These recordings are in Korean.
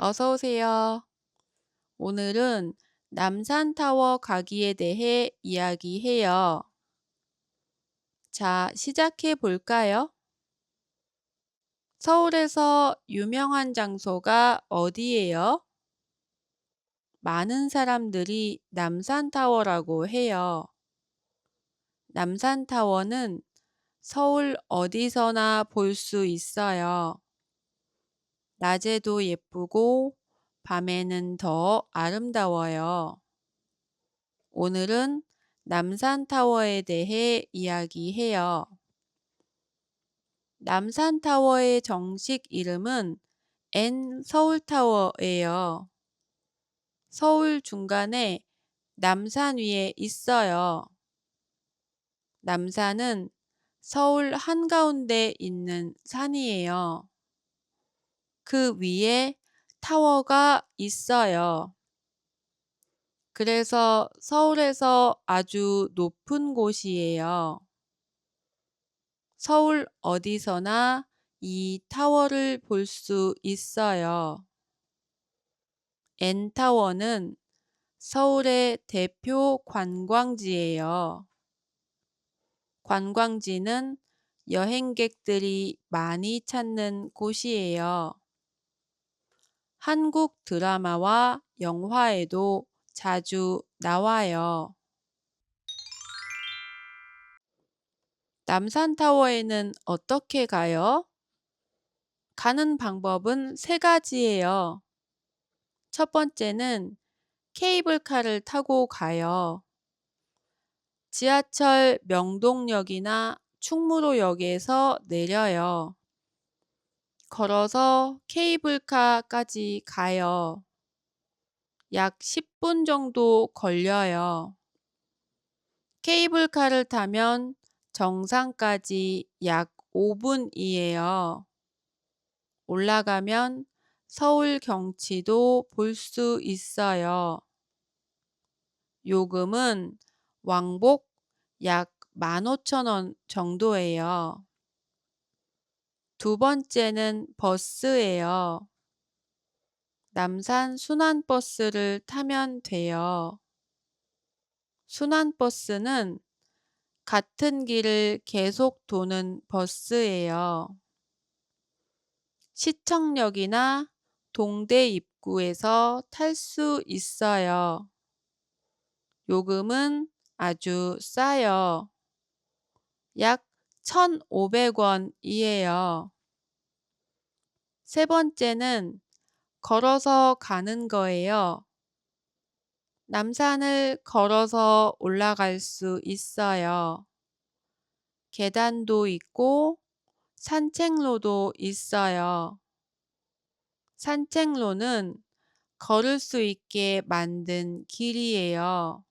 어서 오세요. 오늘은 남산타워 가기에 대해 이야기해요. 자, 시작해 볼까요? 서울에서 유명한 장소가 어디예요? 많은 사람들이 남산타워라고 해요. 남산타워는 서울 어디서나 볼 수 있어요. 낮에도 예쁘고 밤에는 더 아름다워요. 오늘은 남산타워에 대해 이야기해요. 남산타워의 정식 이름은 N 서울타워예요. 서울 중간에 남산 위에 있어요. 남산은 서울 한가운데 있는 산이에요. 그 위에 타워가 있어요. 그래서 서울에서 아주 높은 곳이에요. 서울 어디서나 이 타워를 볼 수 있어요. N타워는 서울의 대표 관광지예요. 관광지는 여행객들이 많이 찾는 곳이에요. 한국 드라마와 영화에도 자주 나와요. 남산타워에는 어떻게 가요? 가는 방법은 세 가지예요. 첫 번째는 케이블카를 타고 가요. 지하철 명동역이나 충무로역에서 내려요. 걸어서 케이블카까지 가요. 약 10분 정도 걸려요. 케이블카를 타면 정상까지 약 5분이에요. 올라가면 서울 경치도 볼 수 있어요. 요금은 왕복 약 15,000원 정도예요. 두 번째는 버스예요. 남산 순환버스를 타면 돼요. 순환버스는 같은 길을 계속 도는 버스예요. 시청역이나 동대 입구에서 탈 수 있어요. 요금은 아주 싸요. 약 1,500원이에요. 세 번째는 걸어서 가는 거예요. 남산을 걸어서 올라갈 수 있어요. 계단도 있고 산책로도 있어요. 산책로는 걸을 수 있게 만든 길이에요.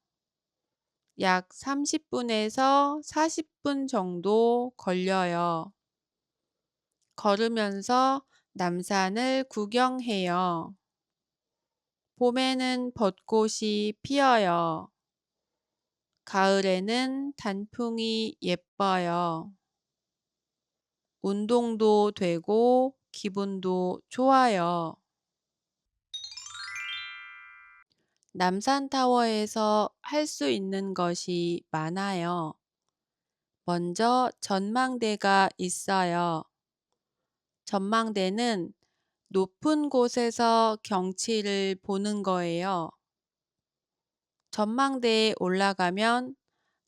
약 30분에서 40분 정도 걸려요. 걸으면서 남산을 구경해요. 봄에는 벚꽃이 피어요. 가을에는 단풍이 예뻐요. 운동도 되고 기분도 좋아요. 남산타워에서 할 수 있는 것이 많아요. 먼저 전망대가 있어요. 전망대는 높은 곳에서 경치를 보는 거예요. 전망대에 올라가면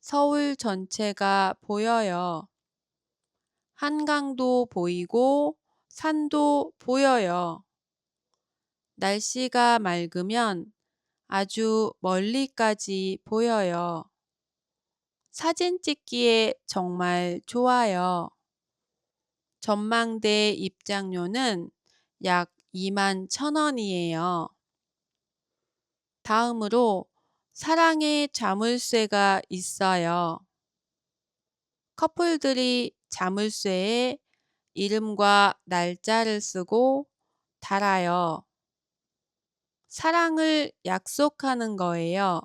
서울 전체가 보여요. 한강도 보이고 산도 보여요. 날씨가 맑으면 아주 멀리까지 보여요. 사진 찍기에 정말 좋아요. 전망대 입장료는 약 21,000원이에요. 다음으로 사랑의 자물쇠가 있어요. 커플들이 자물쇠에 이름과 날짜를 쓰고 달아요. 사랑을 약속하는 거예요.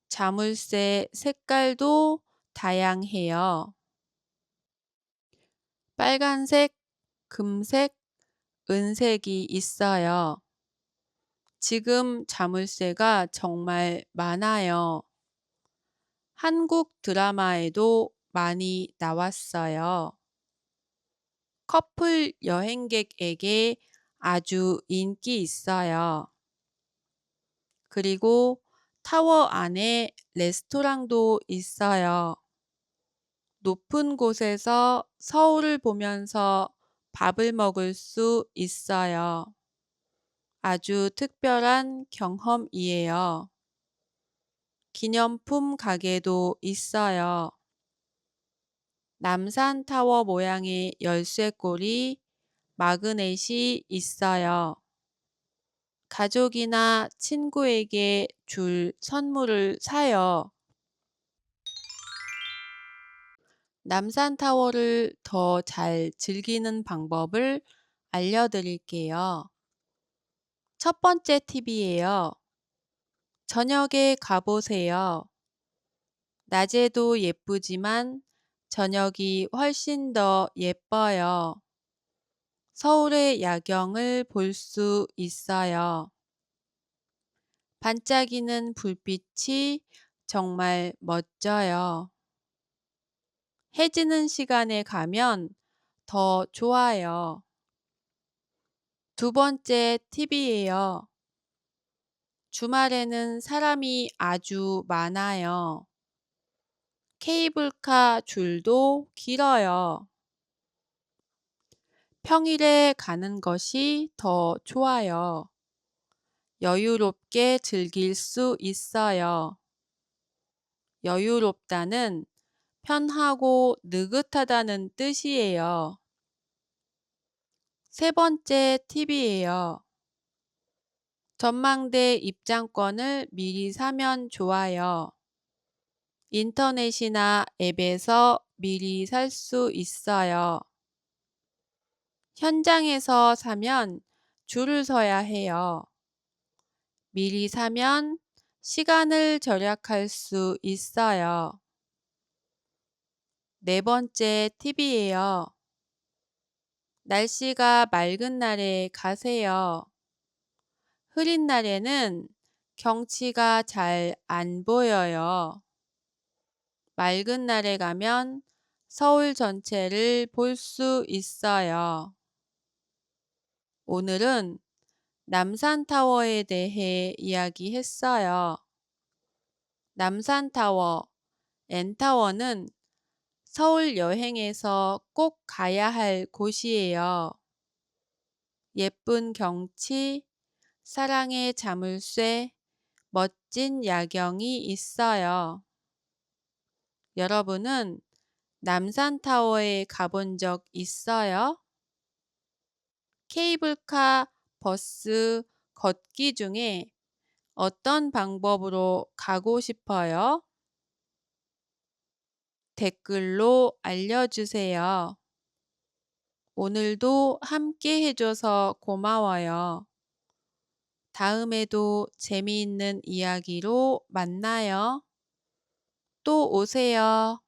자물쇠 색깔도 다양해요. 빨간색, 금색, 은색이 있어요. 지금 자물쇠가 정말 많아요. 한국 드라마에도 많이 나왔어요. 커플 여행객에게 아주 인기 있어요. 그리고 타워 안에 레스토랑도 있어요. 높은 곳에서 서울을 보면서 밥을 먹을 수 있어요. 아주 특별한 경험이에요. 기념품 가게도 있어요. 남산타워 모양의 열쇠고리, 마그넷이 있어요. 가족이나 친구에게 줄 선물을 사요. 남산타워를 더 잘 즐기는 방법을 알려드릴게요. 첫 번째 팁이에요. 저녁에 가보세요. 낮에도 예쁘지만 저녁이 훨씬 더 예뻐요. 서울의 야경을 볼 수 있어요. 반짝이는 불빛이 정말 멋져요. 해 지는 시간에 가면 더 좋아요. 두 번째 팁이에요. 주말에는 사람이 아주 많아요. 케이블카 줄도 길어요. 평일에 가는 것이 더 좋아요. 여유롭게 즐길 수 있어요. 여유롭다는 편하고 느긋하다는 뜻이에요. 세 번째 팁이에요. 전망대 입장권을 미리 사면 좋아요. 인터넷이나 앱에서 미리 살 수 있어요. 현장에서 사면 줄을 서야 해요. 미리 사면 시간을 절약할 수 있어요. 네 번째 팁이에요. 날씨가 맑은 날에 가세요. 흐린 날에는 경치가 잘 안 보여요. 맑은 날에 가면 서울 전체를 볼 수 있어요. 오늘은 남산타워에 대해 이야기했어요. 남산타워, N타워는 서울 여행에서 꼭 가야 할 곳이에요. 예쁜 경치, 사랑의 자물쇠, 멋진 야경이 있어요. 여러분은 남산타워에 가본 적 있어요? 케이블카, 버스, 걷기 중에 어떤 방법으로 가고 싶어요? 댓글로 알려주세요. 오늘도 함께 해줘서 고마워요. 다음에도 재미있는 이야기로 만나요. 또 오세요.